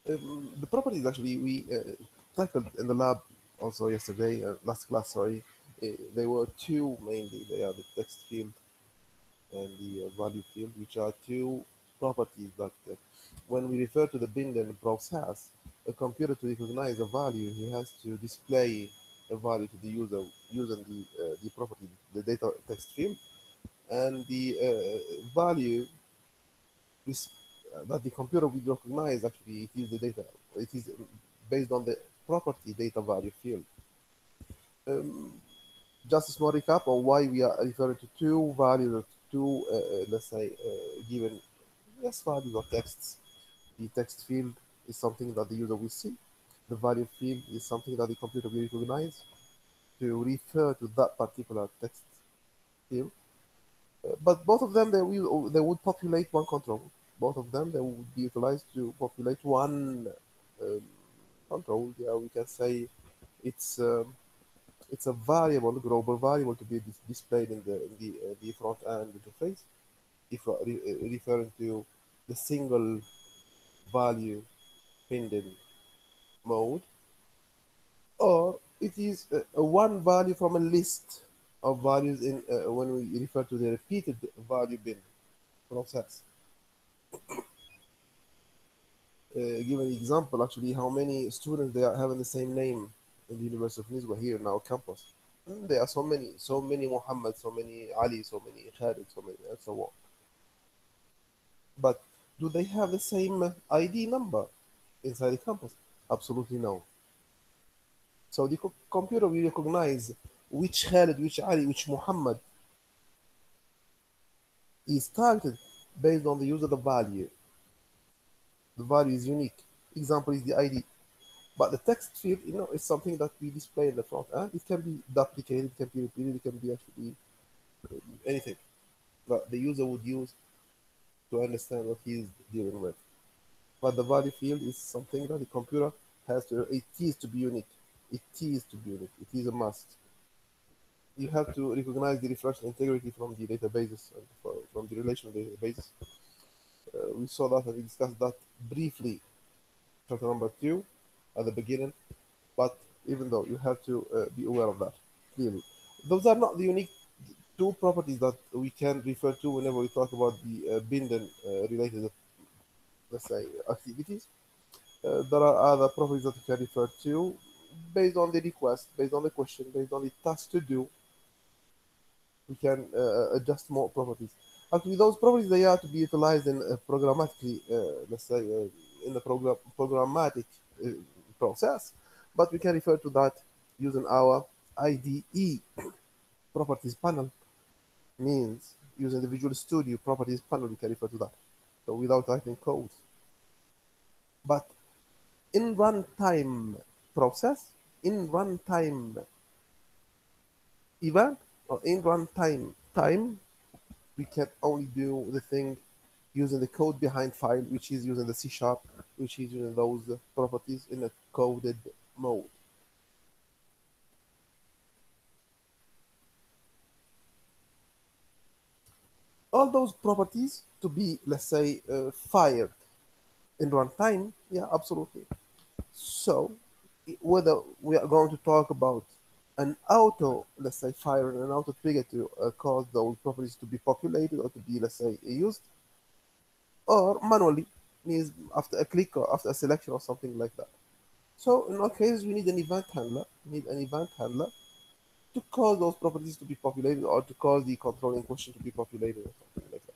The properties actually we tackled in the lab also yesterday, last class, sorry. There were two mainly. They are the text field and the value field, which are two properties that when we refer to the bin process, a computer to recognize a value, he has to display a value to the user using the property, the data text field, and the value is, that the computer will recognize actually it is the data. It is based on the property data value field. Um, just a small recap on why we are referring to two values or two, let's say, given yes values or texts. The text field is something that the user will see. The value field is something that the computer will recognize to refer to that particular text field. But both of them they would populate one control. Both of them they would be utilized to populate one um, control. Yeah, we can say it's um, it's a variable, global variable to be displayed in the front end interface, if referring to the single value pending mode, or it is a one value from a list of values in when we refer to the repeated value bin process. Give an example, actually, how many students they are having the same name in the University of Nizwa here in our campus. There are so many Muhammad, so many Ali, so many Khalid, so many, and so on. But do they have the same ID number inside the campus? Absolutely no. So the computer will recognize which Khalid, which Ali, which Muhammad is targeted based on the use of the value. The value is unique. Example is the ID. But the text field, is something that we display in the front end. It can be duplicated, it can be repeated, it can be actually anything that the user would use to understand what he is dealing with. But the value field is something that the computer has to, it is to be unique. It is to be unique. It is a must. You have to recognize the refresh integrity from the databases, and from the relational databases. We saw that and we discussed that briefly, chapter number 2 at the beginning. But even though you have to be aware of that, clearly. Those are not the unique two properties that we can refer to whenever we talk about the Binden related, let's say, activities. There are other properties that we can refer to based on the request, based on the question, based on the task to do. We can adjust more properties. Actually, those properties they are to be utilized in programmatically, let's say, in the programmatic uh, process, but we can refer to that using our IDE properties panel. Means using the Visual Studio properties panel, we can refer to that. So without writing code, but in runtime process, in runtime event, or in runtime time, we can only do the thing using the code behind file, which is using the C sharp, which is using those properties in a coded mode. All those properties to be, let's say, fired in runtime, yeah, absolutely. So, whether we are going to talk about an auto, let's say, fire and an auto trigger to cause those properties to be populated or to be, let's say, used, or manually, means after a click or after a selection or something like that. So in all cases, we need an event handler. We need an event handler to cause those properties to be populated or to cause the control in question to be populated or something like that.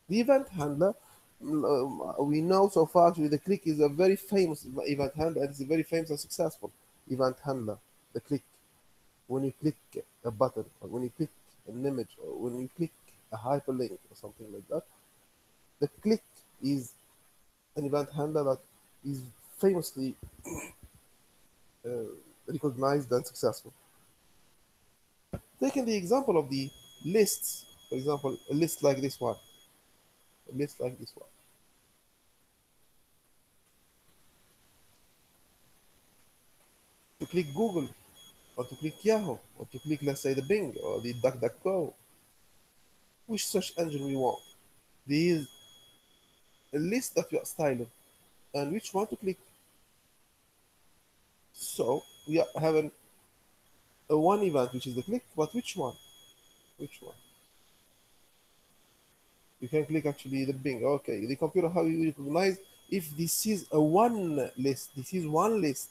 The event handler, we know so far actually the click is a very famous event handler and it's a very famous and successful event handler. The click, when you click a button or when you click an image or when you click a hyperlink or something like that, the click is an event handler that is famously uh, recognized and successful. Taking the example of the lists, for example, a list like this one, a list like this one. To click Google, or to click Yahoo, or to click, let's say, the Bing, or the DuckDuckGo, which search engine we want. There is a list that you are styling. and which one to click. So we have a one event which is the click, but which one? Which one? You can click actually the Bing. Okay, the computer, how you recognize if this is a one list. This is one list.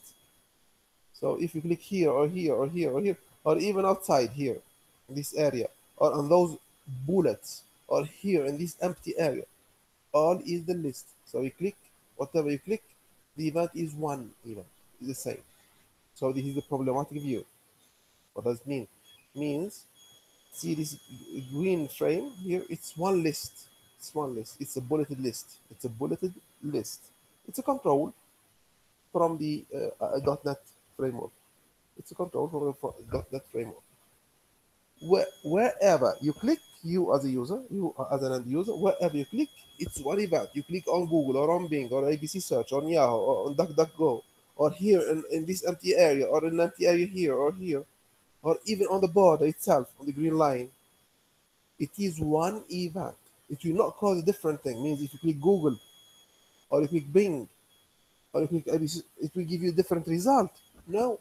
So if you click here or here or here or here, or even outside here, in this area, or on those bullets, or here in this empty area, all is the list. So you click, whatever you click, the event is one event, is the same. So this is the problematic view. What does it mean? Means, see this green frame here, it's one list. It's one list. It's a bulleted list. It's a bulleted list. It's a control from the .NET framework. It's a control from the .NET framework. Wherever you click, you as a user, you as an end user, wherever you click, it's one event. You click on Google or on Bing or ABC search, on Yahoo or on DuckDuckGo, or here in this empty area, or an empty area here or here, or even on the border itself, on the green line. It is one event. It will not cause a different thing. It means if you click Google or you click Bing or you click ABC, it will give you a different result. No,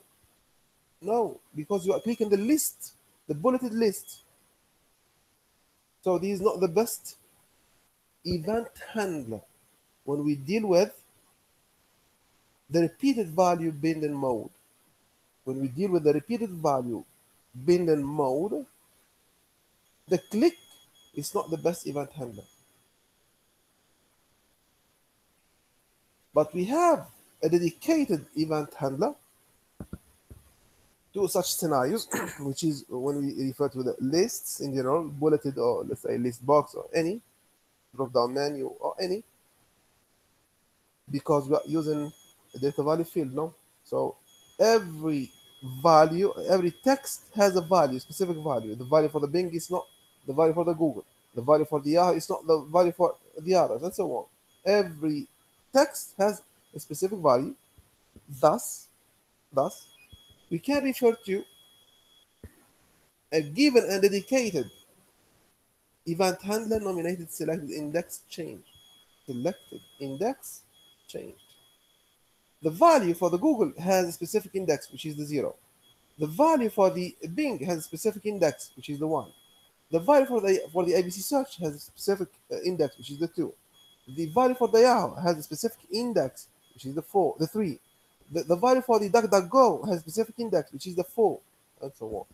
no, because you are clicking the list, the bulleted list. So this is not the best event handler when we deal with the repeated value bind mode. When we deal with the repeated value bind mode, the click is not the best event handler. But we have a dedicated event handler to such scenarios, which is when we refer to the lists in general, bulleted, or let's say list box, or any drop down menu, or any, because we are using a data value field, no? So every value, every text has a value, specific value. The value for the Bing is not the value for the Google. The value for the Yahoo is not the value for the others, and so on. Every text has a specific value. Thus, we can refer to a given and dedicated event handler nominated selected index changed. Selected index changed. The value for the Google has a specific index, which is the 0. The value for the Bing has a specific index, which is the 1. The value for the ABC search has a specific index, which is the 2. The value for the Yahoo has a specific index, which is the 3. The value for the DuckDuckGo has a specific index, which is the 4, and so on.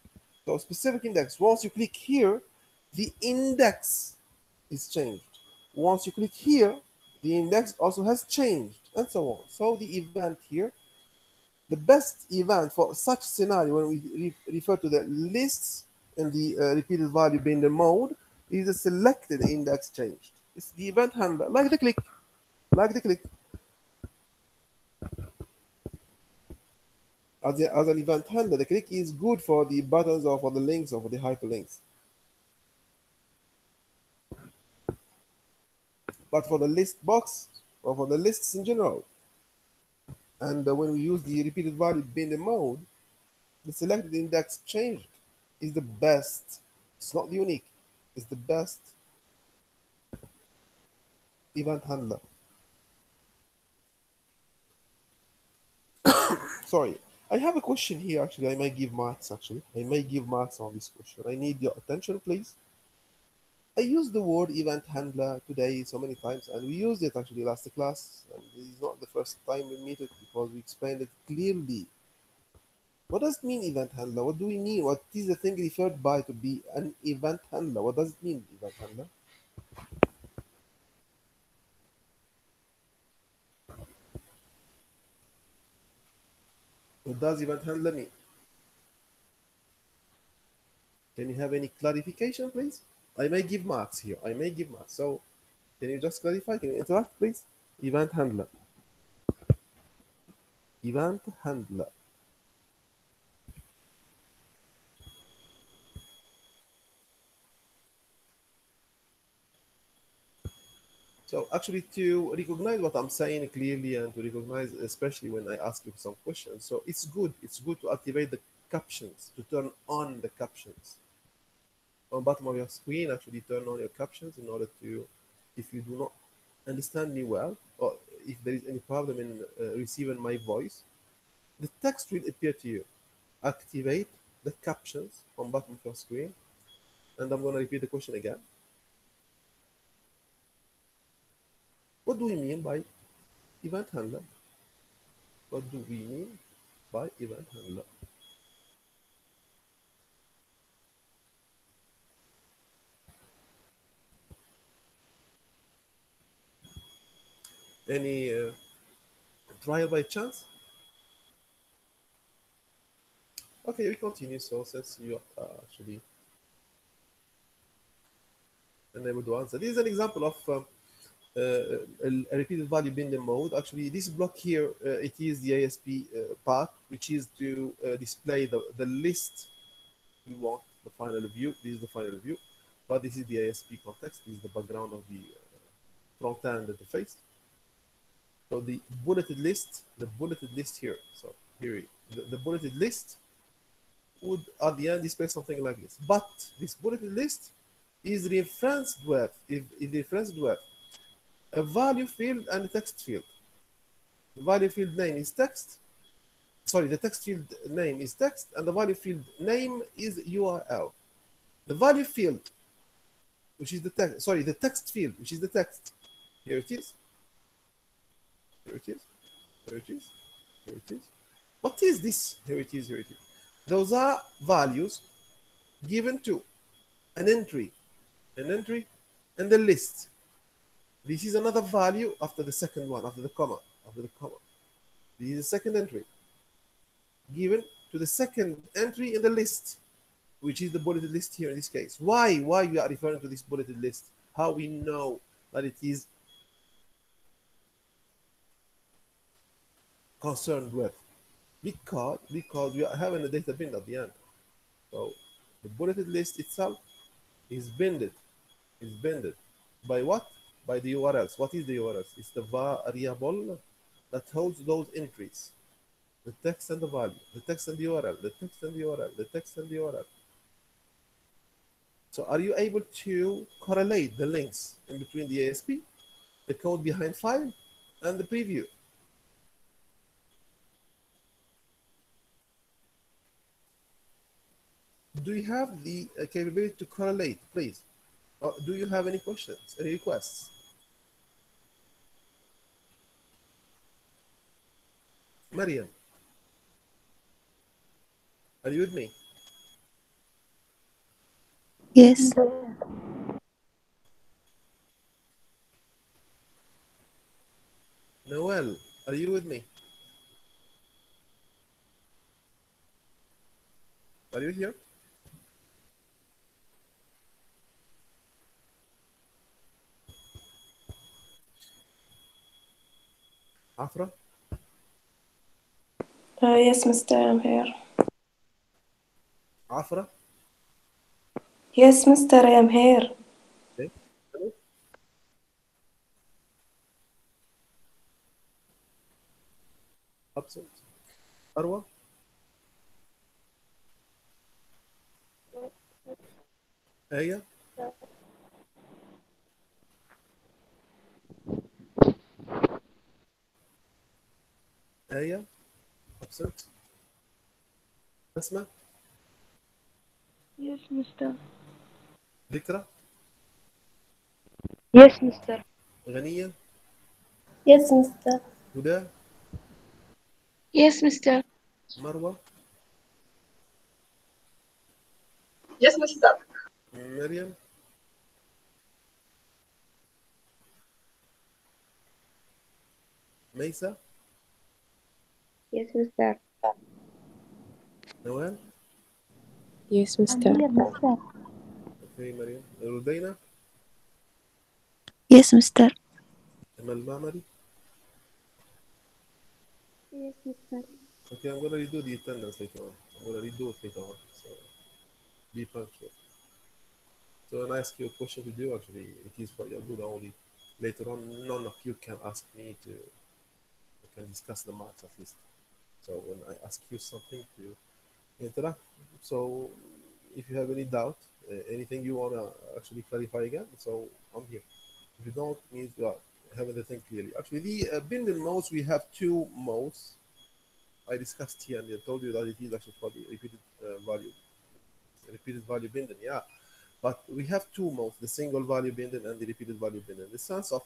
So specific index, once you click here, the index is changed. Once you click here, the index also has changed, and so on. So the event here, the best event for such scenario when we refer to the lists and the repeated value being the mode, is a selected index changed. It's the event handler, like the click, like the click. As an event handler, the click is good for the buttons or for the links or for the hyperlinks. But for the list box or for the lists in general, and when we use the repeated value bin mode, the selected index changed is the best. It's not the unique. It's the best event handler. Sorry, I have a question here. Actually, I might give marks. Actually, I may give marks on this question. I need your attention, please. I used the word event handler today so many times, and we used it actually last class. And this is not the first time we meet it because we explained it clearly. What does it mean, event handler? What do we mean? What is the thing referred by to be an event handler? What does it mean, event handler? What does event handler mean? Can you have any clarification, please? I may give marks here. I may give marks. So, can you just clarify? Can you interact, please? Event handler. Event handler. So actually, to recognize what I'm saying clearly and to recognize, especially when I ask you some questions, so it's good to activate the captions, to turn on the captions. On bottom of your screen, actually turn on your captions in order to, if you do not understand me well, or if there is any problem in receiving my voice, the text will appear to you. Activate the captions on bottom of your screen, and I'm going to repeat the question again. What do we mean by event handler? What do we mean by event handler? Any trial by chance? Okay, we continue. So since you are actually unable to answer, this is an example of a repeated value binding mode. Actually, this block here, it is the ASP path, which is to display the list we want, the final view. This is the final view, but this is the ASP context. This is the background of the front-end interface. So the bulleted list here. So here, the bulleted list would at the end display something like this. But this bulleted list is referenced with a value field and a text field. The value field name is text. Sorry, the text field name is text, and the value field name is URL. The value field, which is the text, sorry, the text field, which is the text. Here it is. Here it is. Here it is. Here it is. What is this? Here it is. Here it is. Those are values given to an entry, and the list. This is another value after the second one, after the comma. This is the second entry given to the second entry in the list, which is the bulleted list here in this case. Why we are referring to this bulleted list? How we know that it is concerned with? Because we are having a data bind at the end. So the bulleted list itself is binded by what? By the URLs. What is the URLs? It's the variable that holds those entries. The text and the value, the text and the URL, the text and the URL, the text and the URL. So are you able to correlate the links in between the ASP, the code behind file, and the preview? Do you have the capability to correlate, please? Or do you have any questions, any requests? Mariam, are you with me? Yes. Noel, are you with me? Are you here? Afra? Yes, Mister, I'm here. Afra? Yes, Mister, I am here. Okay. Hello? Absent. Arwa? Aya? Aya? Absent. Asma? Yes, Mister. ذكرى؟ Yes, Mister. غنية؟ Yes, Mister. هدى؟ Yes, Mister. مروة؟ Yes, Mister. مريم؟ ميسة؟ Yes, Mister. نوال؟ Yes, I'm Mister. here, Mister. اوكي مريم. ردينا؟ Yes, Mister. أمل المعمري؟ Yes, Mister. Okay, I'm gonna redo the attendance later on. I'm gonna redo it later on. So be punctual. So when I ask you a question to do, actually, it is for your good only. Later on, none of you can ask me to. We can discuss the marks at least. So when I ask you something to interact, so if you have any doubt, anything you wanna actually clarify again, so I'm here. If you don't, means you are having the thing clearly. Actually, the binding modes, we have two modes. I discussed here and I told you that it is actually for the repeated value binding, yeah. But we have two modes, the single value binding and the repeated value binding. The sense of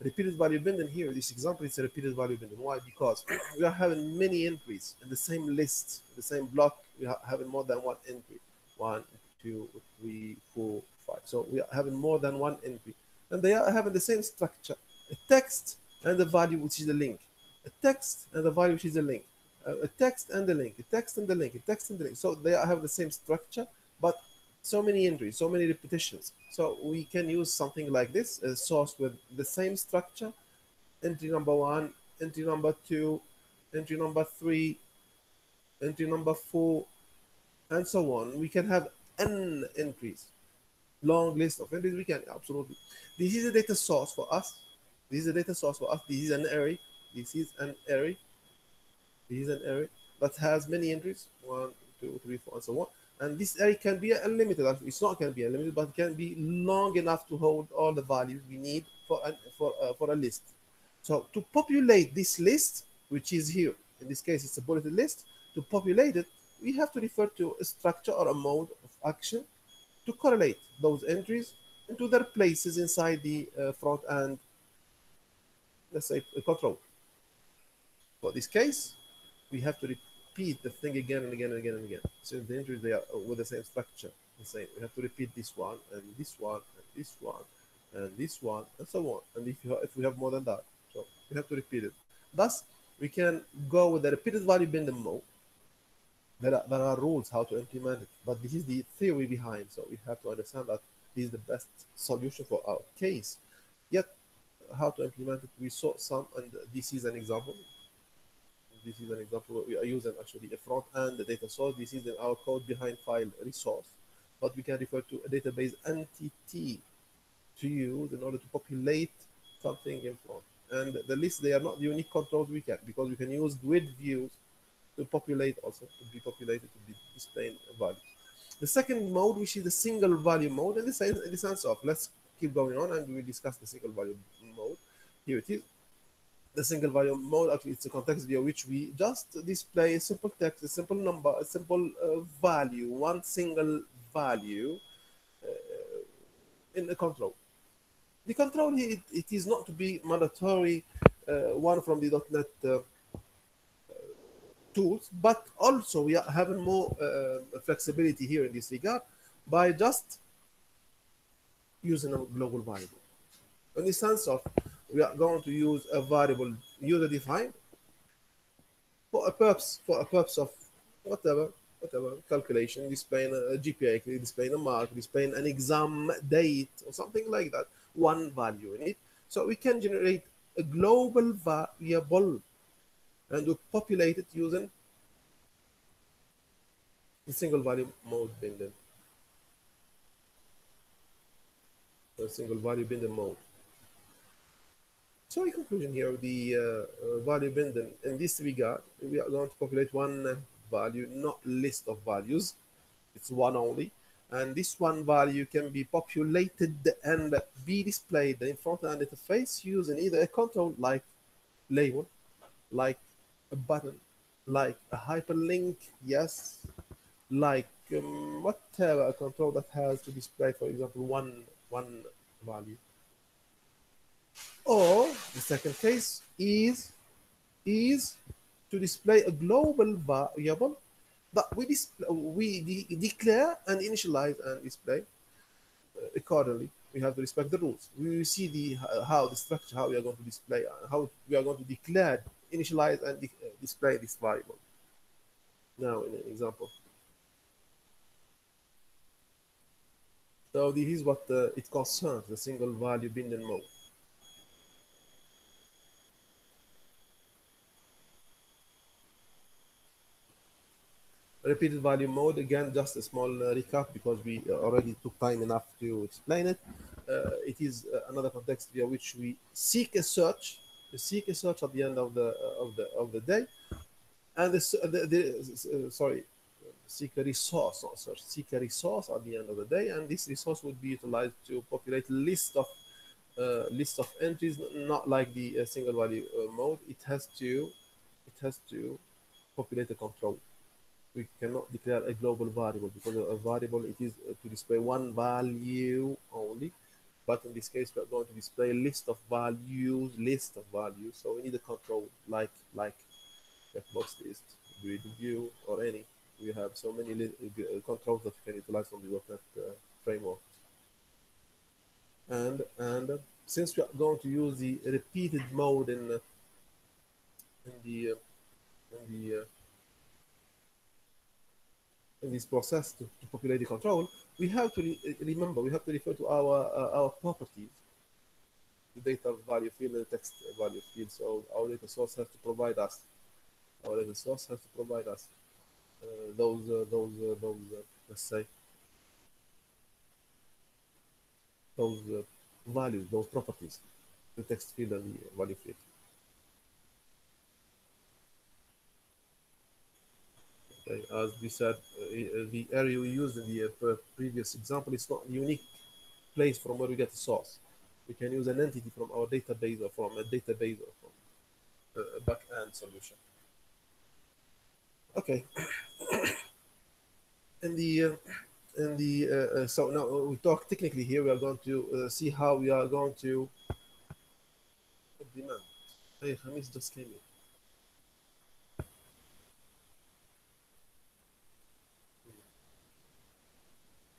repeated value binding here, this example is a repeated value binding. Why? Because we are having many entries in the same list, the same block. We are having more than one entry. 1, 2, 3, 4, 5. So we are having more than one entry. And they are having the same structure. A text and the value, which is the link. A text and the value, which is the link. A text and the link. A text and the link. A text and the link. So they have the same structure, but so many entries, so many repetitions. So we can use something like this, a source with the same structure, entry number 1, entry number 2, entry number 3, entry number 4, and so on. We can have n entries, long list of entries. We can, absolutely. This is a data source for us. This is a data source for us. This is an array. This is an array. This is an array that has many entries, 1, 2, 3, 4, and so on. And this array can be unlimited. It's not can be unlimited, but it can be long enough to hold all the values we need for a list. So to populate this list, which is here, in this case, it's a bulleted list. To populate it, we have to refer to a structure or a mode of action to correlate those entries into their places inside the front end, let's say, control. For this case, we have to repeat the thing again and again and again and again. So the entries, they are with the same structure, the same. We have to repeat this one and this one and this one and this one and so on. And if we have more than that, so we have to repeat it. Thus, we can go with the repeated value binding mode. There are rules how to implement it, but this is the theory behind. So we have to understand that this is the best solution for our case. Yet, how to implement it, we saw some, and this is an example. This is an example where we are using actually a front end, the data source. This is in our code behind file resource, but we can refer to a database entity to use in order to populate something in front. And the list, they are not the unique controls we can, because we can use grid views to populate also, to be populated, to be displaying values. The second mode, which is the single value mode, in the sense of, let's keep going on and we will discuss the single value mode. Here it is. The single value mode, actually, it's a context via which we just display a simple text, a simple number, a simple value, one single value in the control. The control here, it is not to be mandatory one from the .NET tools, but also we are having more flexibility here in this regard by just using a global variable. In the sense of, we are going to use a variable user defined for a purpose of whatever calculation, displaying a GPA, displaying a mark, displaying an exam date or something like that, one value in it. So we can generate a global variable and we populate it using the single value mode binding. The single value binding mode. So in conclusion here, the value binding, in this regard, we are going to populate one value, not list of values. It's one only. And this one value can be populated and be displayed in front end interface using either a control like label, like a button, like a hyperlink, yes, like whatever, a control that has to display, for example, one value. Or the second case is to display a global variable that we declare and initialize and display accordingly. We have to respect the rules. We will see how the structure, how we are going to display, how we are going to declare, initialize, and display this variable. Now, in an example. So this is what it concerns, the single value binding mode. Repeated value mode, again, just a small recap because we already took time enough to explain it. It is another context via which we seek a search at the end of the day, and seek a resource, not search, seek a resource at the end of the day, and this resource would be utilized to populate a list of list of entries, not like the single value mode. It has to populate a control. We cannot declare a global variable because a variable it is to display one value only. But in this case, we are going to display a list of values. So we need a control like box list, grid view, or any. We have so many controls that you can utilize from the .NET framework. And since we are going to use the repeated mode in this process to populate the control, we have to remember we have to refer to our properties, the data value field and the text value field. So our data source has to provide us. Those let's say those values, those properties, the text field and the value field. Okay, as we said, the area we used in the previous example is not a unique place from where we get the source. We can use an entity from our database or from a database or from a back-end solution. Okay. So now we talk technically here. We are going to see how we are going to implement. Hey, Khamis just came in.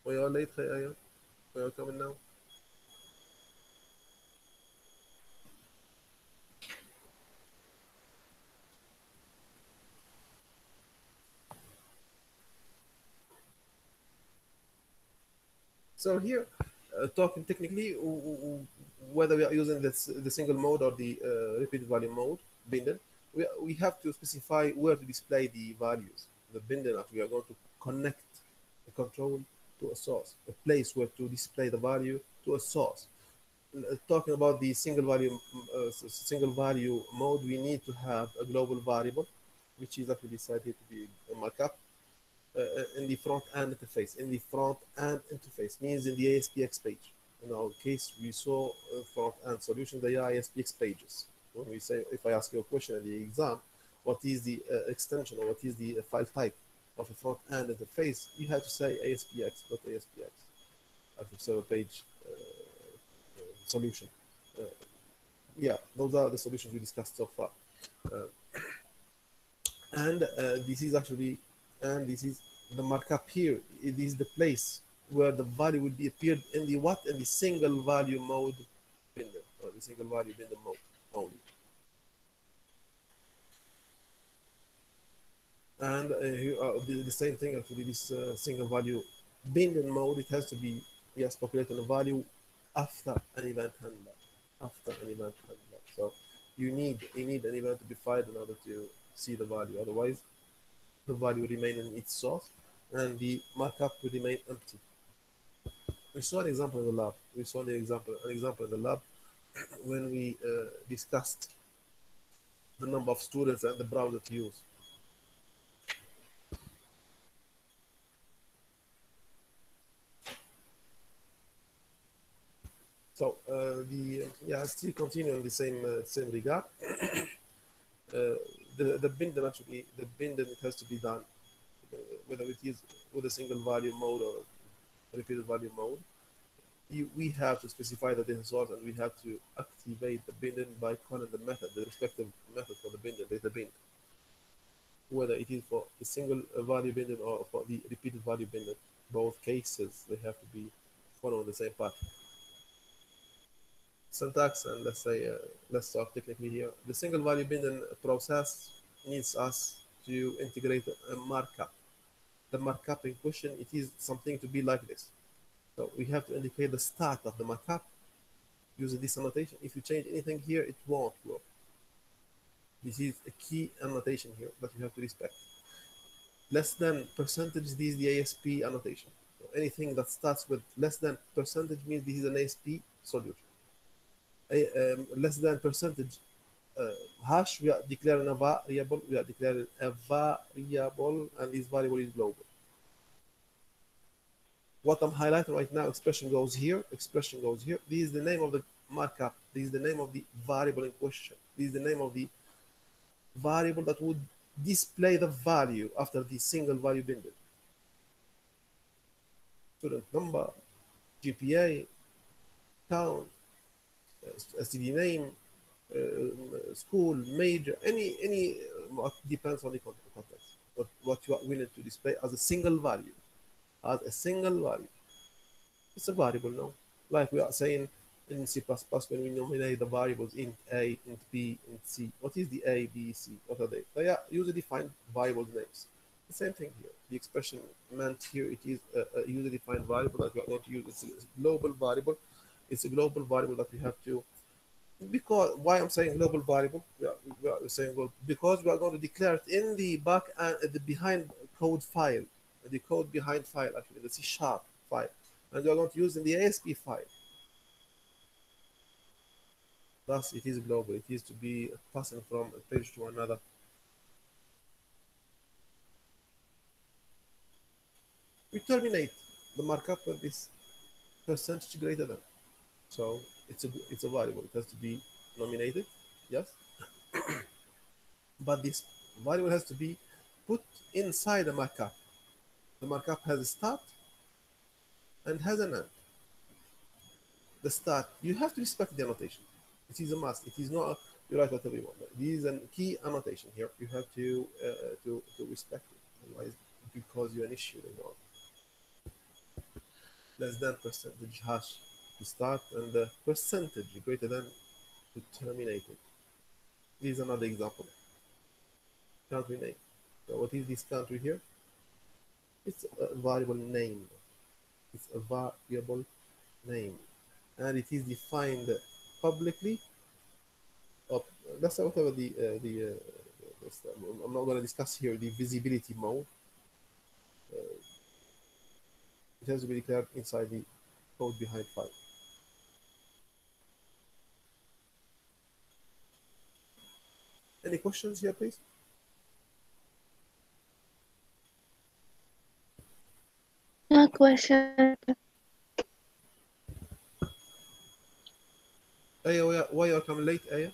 We are late, Ayah. We are coming now. So here, talking technically, whether we are using the single mode or the repeated value mode, binden, we have to specify where to display the values. The binden, we are going to connect the control to a source, a place where to display the value to a source. Talking about the single value mode, we need to have a global variable, which is actually decided to be a markup. In the front end interface. In the front end interface means in the ASPX page. In our case, we saw front end solution, the ASPX pages. When we say, if I ask you a question in the exam, what is the extension or what is the file type of a front end interface, you have to say ASPX.ASPX as a server page solution. Yeah, those are the solutions we discussed so far. This is actually, and this is the markup here. It is the place where the value will be appeared in the what? In the single value mode binder, or the single value binder mode only. And here the same thing actually, this single value binder mode, it has to be, yes, populated a value after an event handler. So you need an event to be fired in order to see the value. Otherwise, the value will remain in its source and the markup will remain empty. We saw an example in the lab. In the lab when we discussed the number of students and the browser to use. So still continuing the same regard. The binder actually, it has to be done whether it is with a single value mode or repeated value mode. We have to specify the data source and we have to activate the binder by calling the method, the respective method for the binder, data bind. Whether it is for the single value binder or for the repeated value binder, both cases they have to be following the same path. Syntax, and let's talk technically here. The single value binder process needs us to integrate a markup. The markup in question, it is something to be like this. So we have to indicate the start of the markup using this annotation. If you change anything here, it won't work. This is a key annotation here that you have to respect. Less than percentage, this is the ASP annotation. So anything that starts with less than percentage means this is an ASP solution. Less than percentage hash, we are declaring a variable. And this variable is global. What I'm highlighting right now, expression goes here. This is the name of the markup. This is the name of the variable in question. This is the name of the variable that would display the value after the single value binding. Student number, GPA, town, STD name, school, major, any depends on the context. What you are willing to display as a single value, it's a variable now. Like we are saying in C++ when we nominate the variables int A, int B, int C. What is the A, B, C? What are they? They are user defined variable names. The same thing here. The expression meant here, it is a user defined variable that we are going to use. It's a global variable. It's a global variable that we have to, because why I'm saying global variable, we are saying, well, because we are going to declare it in the back and the behind code file, the code behind file, actually the C# file, and we are going to use in the ASP file. Thus, it is global. It is to be passing from a page to another. We terminate the markup with this percentage greater than. So it's a variable. It has to be nominated, yes. But this variable has to be put inside a markup. The markup has a start and has an end. The start, you have to respect the annotation. It is a must. It is not you write whatever you want. This is a key annotation here. You have to respect it. Otherwise, it will cause you an issue later on. Less than percentage hash to start and the percentage greater than to terminate it. This is another example. Country name. So what is this country here? It's a variable name. It's a variable name, and it is defined publicly. That's whatever I'm not going to discuss here the visibility mode. It has to be declared inside the code behind file. Any questions here, please? No question. Aya, why you are coming late, Aya?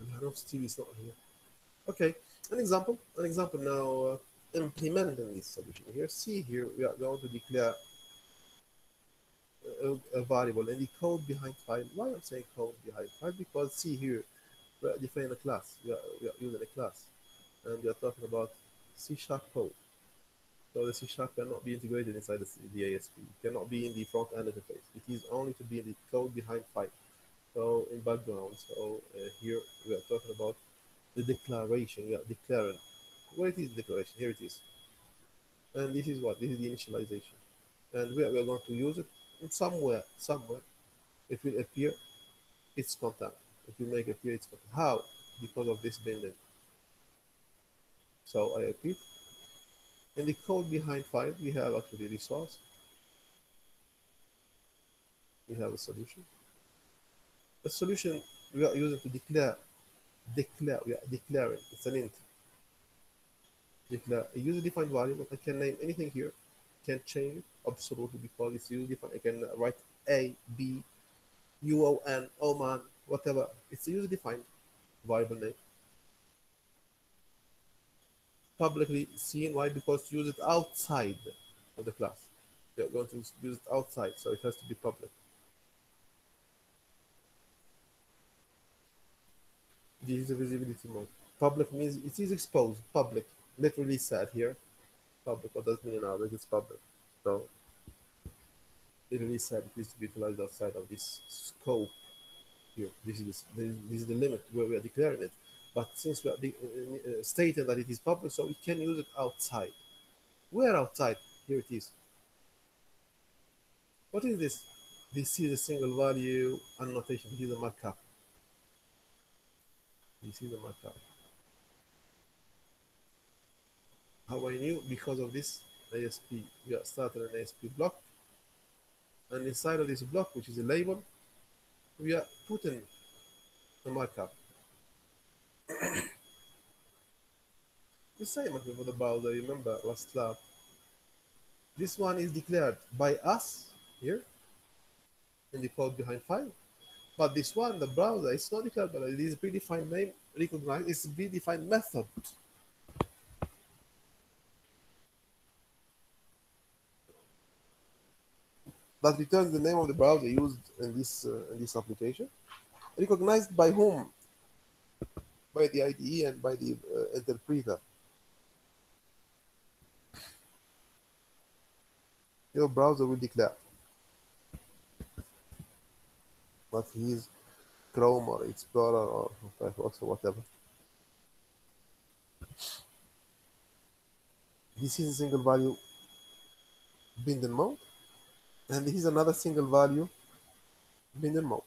I know Steve is not here. Okay, an example now, implementing this solution here. See here, we are going to declare a variable in the code behind file. Why I'm saying code behind file? Because see here, we are defining a class. We are using a class, and we are talking about C# code. So the C# cannot be integrated inside the ASP. It cannot be in the front end interface. It is only to be in the code behind file. So in background, so here we are talking about the declaration. We are declaring. Where it is the declaration? Here it is. And this is what? This is the initialization. And we are going to use it in somewhere. It will appear its content. It will make appear its content. How? Because of this binding. So I repeat. In the code behind file, we have actually the source. We have a solution. The solution we are using to declare. We are declaring. It's an int. Declare a user-defined variable. I can name anything here. Can't change it absolutely because it's user-defined. I can write A, B, UON, Oman, whatever. It's a user-defined variable name. Publicly seen. Why? Because to use it outside of the class. We are going to use it outside, so it has to be public. This is a visibility mode. Public means it is exposed. Public, literally said here. Public. What does it mean now? That it's public. So literally said it is to be utilized outside of this scope here. This is the limit where we are declaring it. But since we are stating that it is public, so we can use it outside. Where outside? Here it is. What is this? This is a single value annotation. This is a markup. This is a markup. How I knew? Because of this ASP. We are started an ASP block, and inside of this block, which is a label, we are putting a markup. The same as for the browser. Remember last lab. This one is declared by us here in the code behind file. But this one, the browser, it's not declared, but it is predefined name, recognized, it's predefined method. That returns the name of the browser used in this application. Recognized by whom? By the IDE and by the interpreter. Your browser will declare. But he's Chrome or Explorer or Firefox or whatever. This is a single value bind in mode, and this is another single value bind in mode.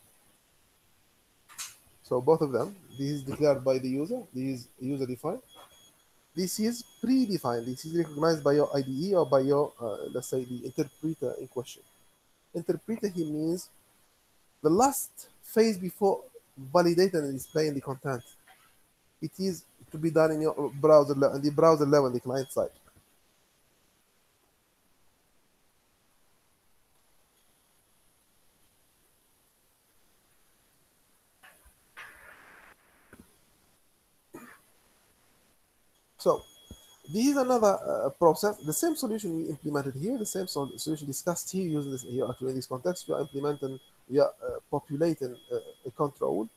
So both of them, this is declared by the user, this is user defined. This is predefined. This is recognized by your IDE or by your, let's say, the interpreter in question. Interpreter here means the last phase before validating and displaying the content. It is to be done in your browser, in the browser level, the client side. So this is another process. The same solution we implemented here, the same solution discussed here using this here actually in this context. We are implementing, we are populating a control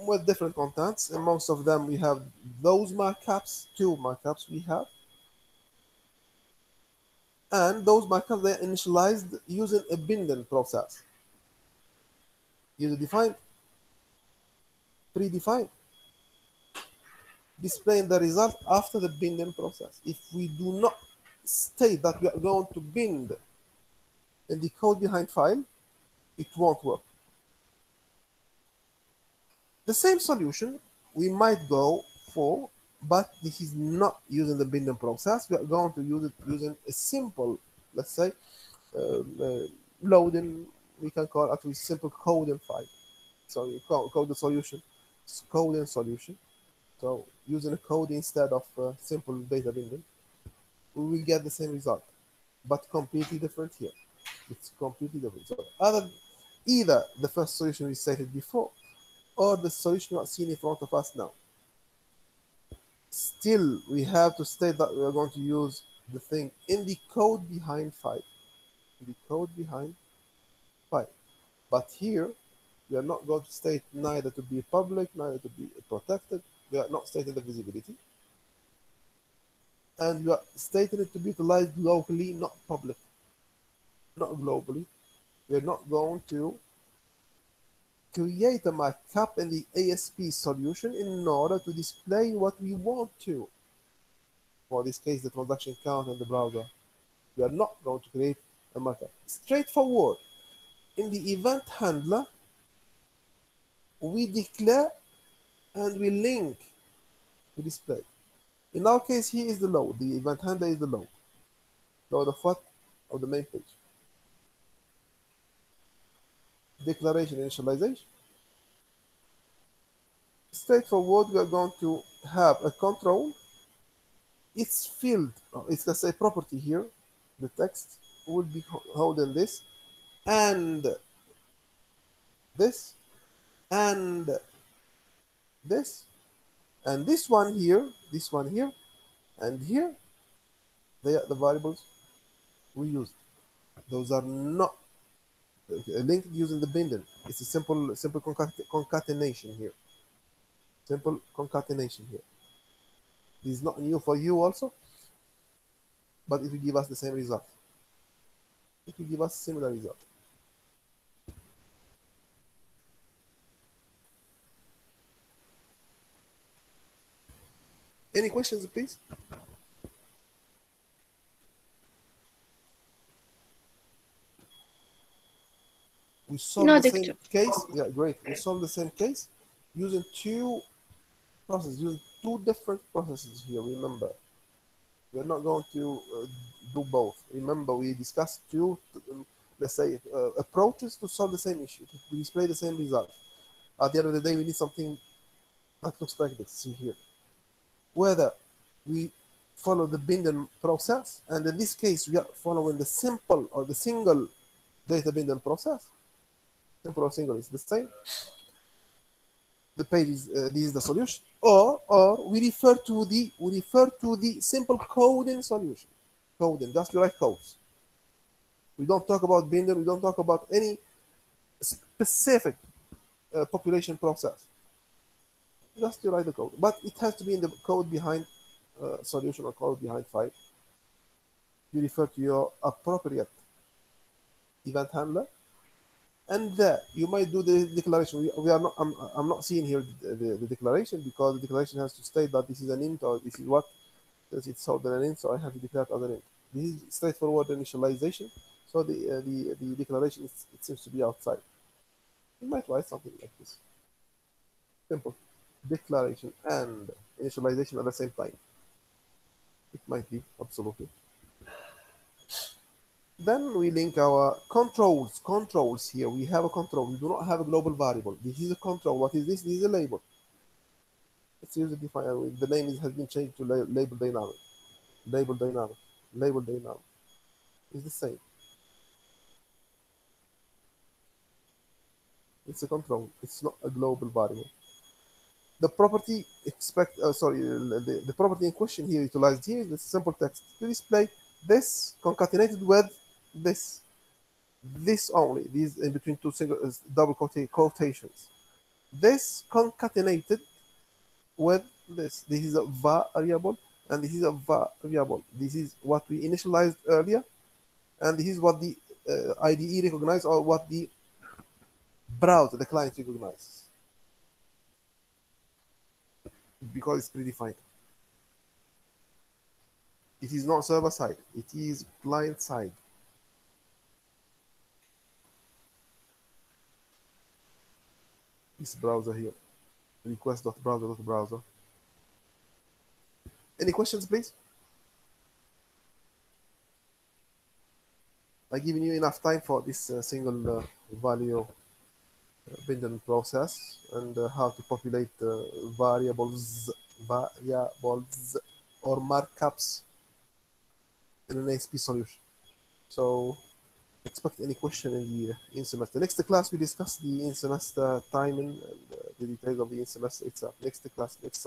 with different contents, and most of them we have those markups, two markups we have, and those markups they are initialized using a binding process. User defined, predefined, displaying the result after the binding process. If we do not state that we are going to bind in the code behind file, it won't work. The same solution we might go for, but this is not using the binding process. We are going to use it using a simple, let's say, loading, we can call actually simple coding file. So you code the solution, it's coding solution. So using a code instead of simple data binding, we will get the same result, but completely different here. It's completely different. So either the first solution we stated before, or the solution not seen in front of us now. Still, we have to state that we are going to use the thing in the code behind file. In the code behind file. But here, we are not going to state neither to be public, neither to be protected. We are not stating the visibility. And we are stating it to be utilized locally, not public, not globally. We are not going to create a markup in the ASP solution in order to display what we want to. For this case, the transaction count in the browser. We are not going to create a markup. Straightforward. In the event handler, we declare and we link to display. In our case, here is the load. The event handler is the load. Load of what? Of the main page. Declaration initialization. Straightforward, we are going to have a control. Its field, it's let's say property here, the text will be holding this, and this, and this, and this one here, and here, they are the variables we use. Those are not linked using the binding. It's a simple concatenation here. Simple concatenation here. This is not new for you also, but it will give us the same result. It will give us similar result. Any questions, please? We solved No, the doctor. same case. Yeah, great. We solved the same case using two processes, using two different processes here. Remember, we're not going to do both. Remember, we discussed two, let's say, approaches to solve the same issue, to display the same result. At the end of the day, we need something that looks like this. See here, whether we follow the Binden process, and in this case, we are following the simple or the single data Binden process. Simple or single is the same. The page is this is the solution, or we refer to the simple coding solution. Coding, just like codes. We don't talk about Binden. We don't talk about any specific population process. Just to write the code, but it has to be in the code behind solution or code behind file. You refer to your appropriate event handler, and you might do the declaration. We are not. I'm not seeing here the declaration, because the declaration has to state that this is an int, or this is what, since it's sold an int, so I have to declare it as an int. This is straightforward initialization. So the declaration it seems to be outside. You might write something like this. Simple. Declaration and initialization at the same time. It might be, absolutely. Then we link our controls. Controls here. We have a control. We do not have a global variable. This is a control. What is this? This is a label. It's user defined. The name has been changed to label dynamic. Label dynamic. Label dynamic. It's the same. It's a control. It's not a global variable. The property the property in question here utilized here is the simple text to display this concatenated with this only, these in between two single double quotations. This concatenated with this. This is a variable, and this is a variable. This is what we initialized earlier, and this is what the IDE recognizes, or what the browser, the client, recognizes, because it's predefined. It is not server side, it is client side. This browser here, request.browser.browser. Any questions, please? I've given you enough time for this single value Binden process, and how to populate variables or markups in an ASP solution. So expect any question in the in-semester. Next class we discuss the in-semester timing and the details of the in-semester itself. Next class, next